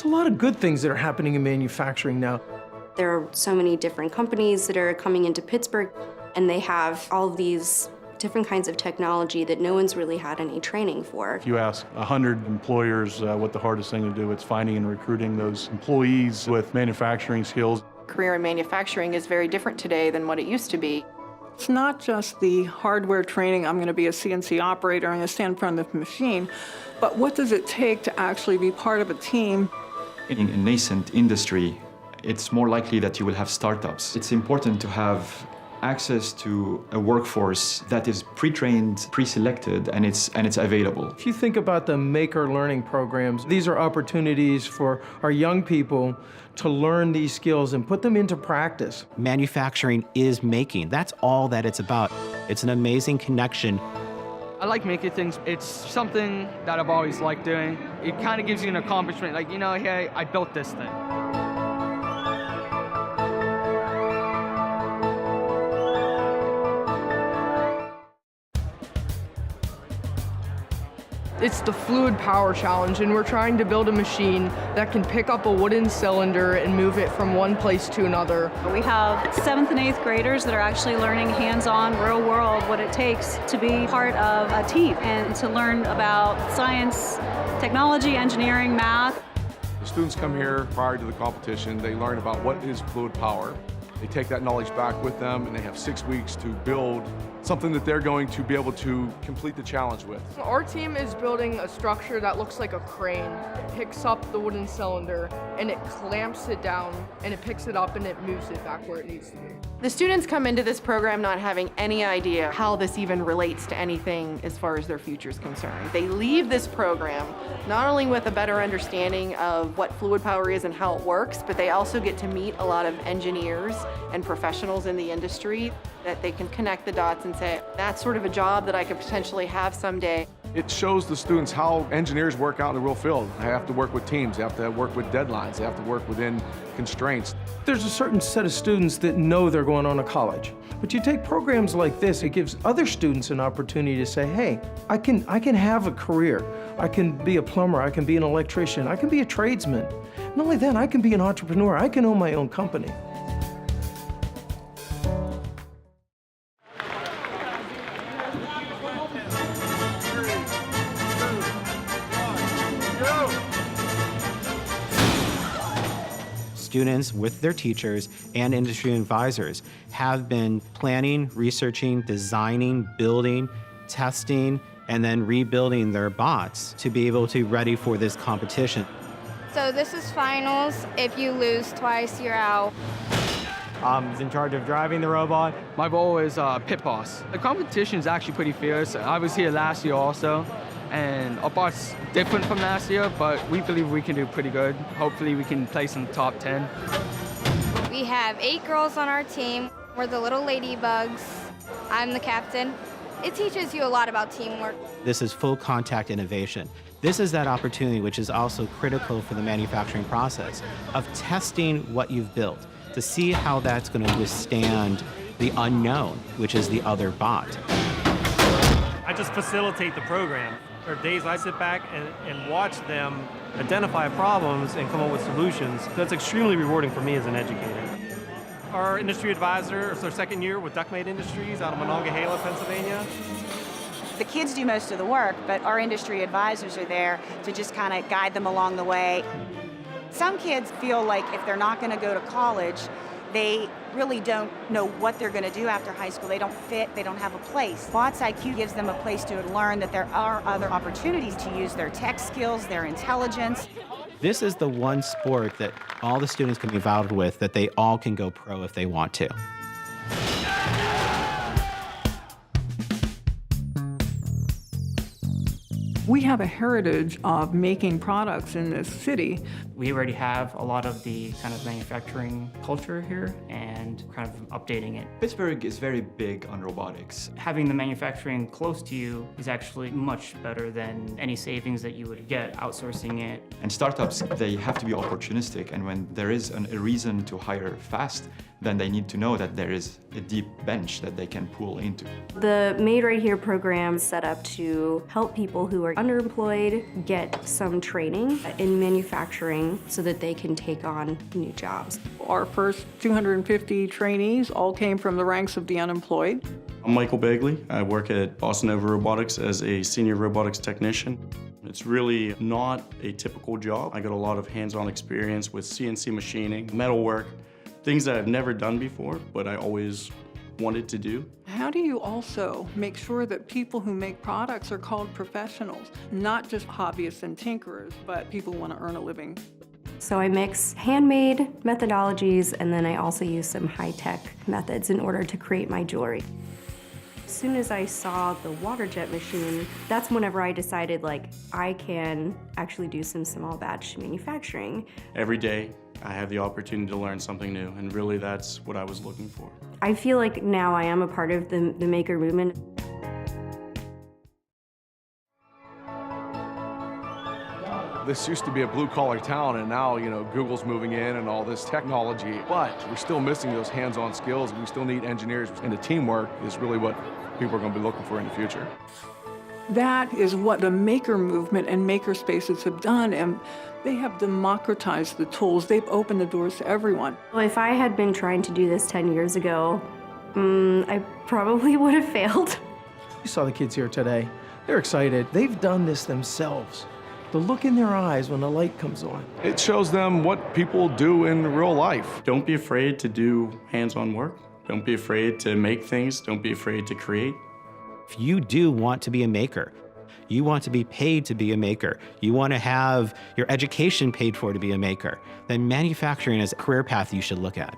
There's a lot of good things that are happening in manufacturing now. There are so many different companies that are coming into Pittsburgh, and they have all of these different kinds of technology that no one's really had any training for. If you ask 100 employers what the hardest thing to do, it's finding and recruiting those employees with manufacturing skills. Career in manufacturing is very different today than what it used to be. It's not just the hardware training, I'm going to be a CNC operator, I'm going to stand in front of the machine, but what does it take to actually be part of a team? In a nascent industry, it's more likely that you will have startups. It's important to have access to a workforce that is pre-trained, pre-selected, and it's available. If you think about the Maker Learning programs, these are opportunities for our young people to learn these skills and put them into practice. Manufacturing is making. That's all that it's about. It's an amazing connection. I like making things. It's something that I've always liked doing. It kind of gives you an accomplishment, like, you know, hey, I built this thing. It's the Fluid Power Challenge, and we're trying to build a machine that can pick up a wooden cylinder and move it from one place to another. We have 7th and 8th graders that are actually learning hands-on, real world, what it takes to be part of a team and to learn about science, technology, engineering, math. The students come here prior to the competition. They learn about what is fluid power. They take that knowledge back with them, and they have 6 weeks to build something that they're going to be able to complete the challenge with. Our team is building a structure that looks like a crane. It picks up the wooden cylinder and it clamps it down, and it picks it up and it moves it back where it needs to be. The students come into this program not having any idea how this even relates to anything as far as their future is concerned. They leave this program not only with a better understanding of what fluid power is and how it works, but they also get to meet a lot of engineers and professionals in the industry that they can connect the dots and say, that's sort of a job that I could potentially have someday. It shows the students how engineers work out in the real field. They have to work with teams, they have to work with deadlines, they have to work within constraints. There's a certain set of students that know they're going on to college. But you take programs like this, it gives other students an opportunity to say, hey, I can have a career. I can be a plumber, I can be an electrician, I can be a tradesman. Not only that, I can be an entrepreneur, I can own my own company. Students with their teachers and industry advisors have been planning, researching, designing, building, testing, and then rebuilding their bots to be able to be ready for this competition. So this is finals. If you lose twice, you're out. I'm in charge of driving the robot. My role is pit boss. The competition is actually pretty fierce. I was here last year also, and our bot's different from last year, but we believe we can do pretty good. Hopefully we can place in the top 10. We have 8 girls on our team. We're the little ladybugs. I'm the captain. It teaches you a lot about teamwork. This is full contact innovation. This is that opportunity which is also critical for the manufacturing process of testing what you've built to see how that's going to withstand the unknown, which is the other bot. I just facilitate the program. There are days I sit back and watch them identify problems and come up with solutions. That's extremely rewarding for me as an educator. Our industry advisor, it's our 2nd year with Duckmade Industries out of Monongahela, Pennsylvania. The kids do most of the work, but our industry advisors are there to just kind of guide them along the way. Some kids feel like if they're not going to go to college, they really don't know what they're going to do after high school. They don't fit, they don't have a place. Bots IQ gives them a place to learn that there are other opportunities to use their tech skills, their intelligence. This is the one sport that all the students can be involved with that they all can go pro if they want to. We have a heritage of making products in this city. We already have a lot of the kind of manufacturing culture here, and and kind of updating it. Pittsburgh is very big on robotics. Having the manufacturing close to you is actually much better than any savings that you would get outsourcing it. And startups, they have to be opportunistic, and when there is a reason to hire fast, then they need to know that there is a deep bench that they can pull into. The Made Right Here program is set up to help people who are underemployed get some training in manufacturing so that they can take on new jobs. Our first 250 trainees all came from the ranks of the unemployed. I'm Michael Bagley. I work at Boston Nova Robotics as a senior robotics technician. It's really not a typical job. I got a lot of hands-on experience with CNC machining, metalwork, things that I've never done before, but I always wanted to do. How do you also make sure that people who make products are called professionals, not just hobbyists and tinkerers, but people who want to earn a living? So I mix handmade methodologies, and then I also use some high-tech methods in order to create my jewelry. As soon as I saw the water jet machine, that's whenever I decided, like, I can actually do some small batch manufacturing. Every day, I have the opportunity to learn something new, and really that's what I was looking for. I feel like now I am a part of the maker movement. This used to be a blue-collar town, and now, you know, Google's moving in and all this technology, but we're still missing those hands-on skills. We still need engineers, and the teamwork is really what people are going to be looking for in the future. That is what the maker movement and maker spaces have done, and they have democratized the tools. They've opened the doors to everyone. Well, if I had been trying to do this 10 years ago, I probably would have failed. You saw the kids here today. They're excited. They've done this themselves. The look in their eyes when the light comes on. It shows them what people do in real life. Don't be afraid to do hands-on work. Don't be afraid to make things. Don't be afraid to create. If you do want to be a maker, you want to be paid to be a maker, you want to have your education paid for to be a maker, then manufacturing is a career path you should look at.